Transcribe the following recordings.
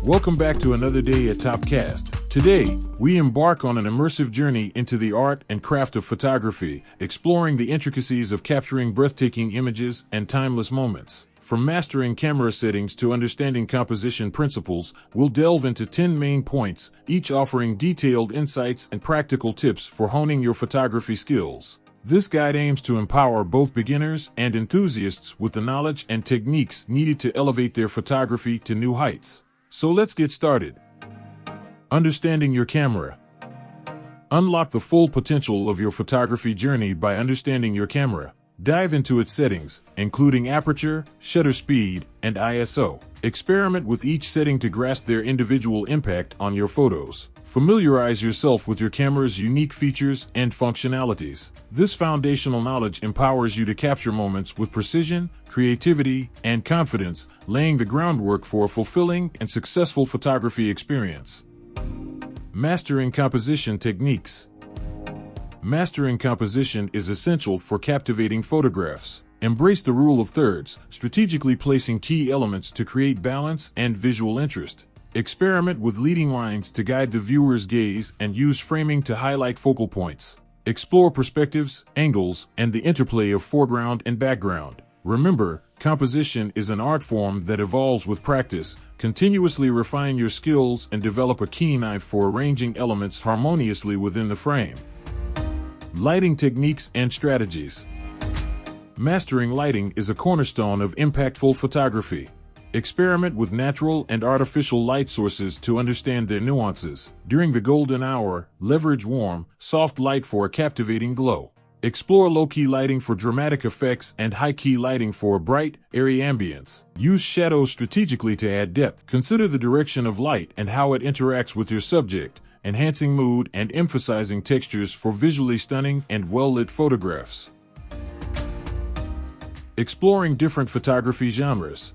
Welcome back to another day at Topcast. Today, we embark on an immersive journey into the art and craft of photography, exploring the intricacies of capturing breathtaking images and timeless moments. From mastering camera settings to understanding composition principles, we'll delve into 10 main points, each offering detailed insights and practical tips for honing your photography skills. This guide aims to empower both beginners and enthusiasts with the knowledge and techniques needed to elevate their photography to new heights. So let's get started. Understanding your camera. Unlock the full potential of your photography journey by understanding your camera. Dive into its settings, including aperture, shutter speed, and ISO. Experiment with each setting to grasp their individual impact on your photos. Familiarize yourself with your camera's unique features and functionalities. This foundational knowledge empowers you to capture moments with precision, creativity, and confidence, laying the groundwork for a fulfilling and successful photography experience. Mastering composition techniques. Mastering composition is essential for captivating photographs. Embrace the rule of thirds, strategically placing key elements to create balance and visual interest. Experiment with leading lines to guide the viewer's gaze and use framing to highlight focal points. Explore perspectives, angles, and the interplay of foreground and background. Remember, composition is an art form that evolves with practice. Continuously refine your skills and develop a keen eye for arranging elements harmoniously within the frame. Lighting techniques and strategies. Mastering lighting is a cornerstone of impactful photography. Experiment with natural and artificial light sources to understand their nuances. During the golden hour, leverage warm, soft light for a captivating glow. Explore low-key lighting for dramatic effects and high-key lighting for a bright, airy ambience. Use shadows strategically to add depth. Consider the direction of light and how it interacts with your subject, enhancing mood and emphasizing textures for visually stunning and well-lit photographs. Exploring different photography genres.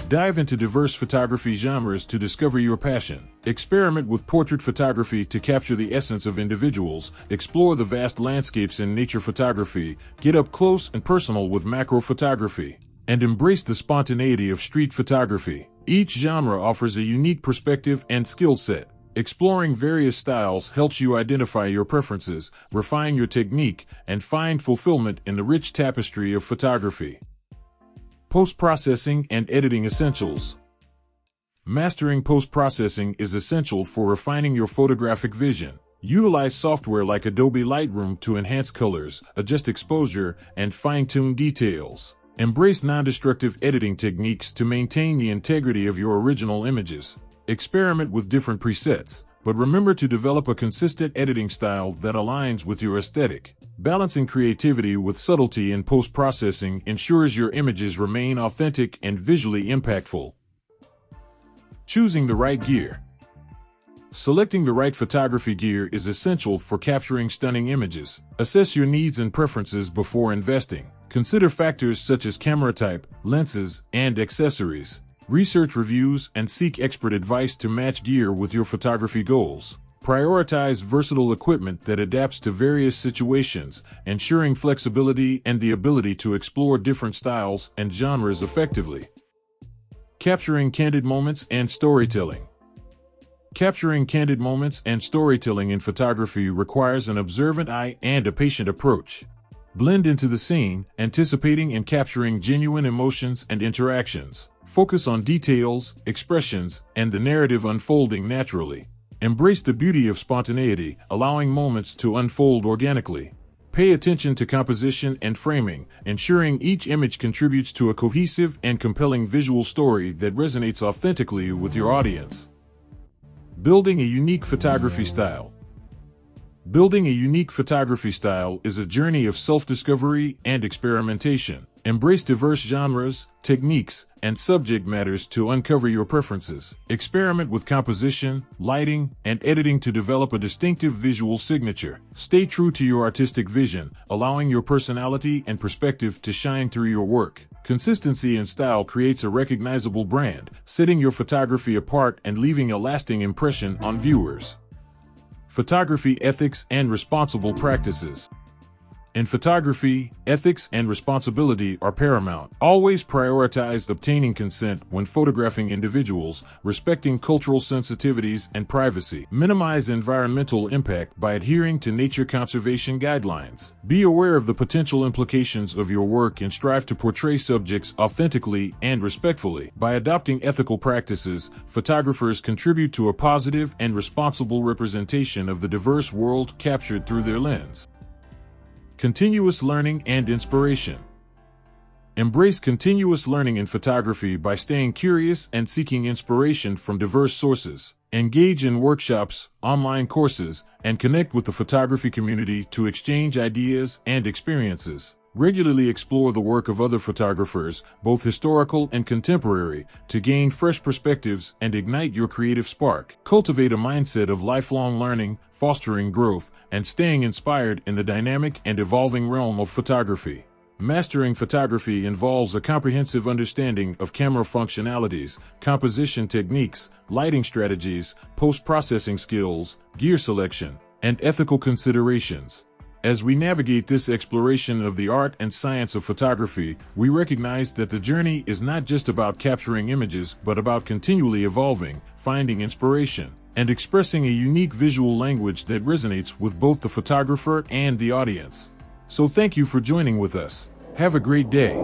Dive into diverse photography genres to discover your passion. Experiment with portrait photography to capture the essence of individuals. Explore the vast landscapes in nature photography. Get up close and personal with macro photography. And embrace the spontaneity of street photography. Each genre offers a unique perspective and skill set. Exploring various styles helps you identify your preferences, refine your technique, and find fulfillment in the rich tapestry of photography. Post-processing and editing essentials. Mastering post-processing is essential for refining your photographic vision. Utilize software like Adobe Lightroom to enhance colors, adjust exposure, and fine-tune details. Embrace non-destructive editing techniques to maintain the integrity of your original images. Experiment with different presets, but remember to develop a consistent editing style that aligns with your aesthetic. Balancing creativity with subtlety in post-processing ensures your images remain authentic and visually impactful. Choosing the right gear. Selecting the right photography gear is essential for capturing stunning images. Assess your needs and preferences before investing. Consider factors such as camera type, lenses, and accessories. Research reviews and seek expert advice to match gear with your photography goals. Prioritize versatile equipment that adapts to various situations, ensuring flexibility and the ability to explore different styles and genres effectively. Capturing candid moments and storytelling. Capturing candid moments and storytelling in photography requires an observant eye and a patient approach. Blend into the scene, anticipating and capturing genuine emotions and interactions. Focus on details, expressions, and the narrative unfolding naturally. Embrace the beauty of spontaneity, allowing moments to unfold organically. Pay attention to composition and framing, ensuring each image contributes to a cohesive and compelling visual story that resonates authentically with your audience. Building a unique photography style. Building a unique photography style is a journey of self-discovery and experimentation. Embrace diverse genres, techniques, and subject matters to uncover your preferences. Experiment with composition, lighting, and editing to develop a distinctive visual signature. Stay true to your artistic vision, allowing your personality and perspective to shine through your work. Consistency in style creates a recognizable brand, setting your photography apart and leaving a lasting impression on viewers. Photography ethics and responsible practices. In photography, ethics and responsibility are paramount. Always prioritize obtaining consent when photographing individuals, respecting cultural sensitivities and privacy. Minimize environmental impact by adhering to nature conservation guidelines. Be aware of the potential implications of your work and strive to portray subjects authentically and respectfully. By adopting ethical practices, photographers contribute to a positive and responsible representation of the diverse world captured through their lens. Continuous learning and inspiration. Embrace continuous learning in photography by staying curious and seeking inspiration from diverse sources. Engage in workshops, online courses, and connect with the photography community to exchange ideas and experiences. Regularly explore the work of other photographers, both historical and contemporary, to gain fresh perspectives and ignite your creative spark. Cultivate a mindset of lifelong learning, fostering growth, and staying inspired in the dynamic and evolving realm of photography. Mastering photography involves a comprehensive understanding of camera functionalities, composition techniques, lighting strategies, post-processing skills, gear selection, and ethical considerations. As we navigate this exploration of the art and science of photography, we recognize that the journey is not just about capturing images, but about continually evolving, finding inspiration, and expressing a unique visual language that resonates with both the photographer and the audience. So thank you for joining with us. Have a great day.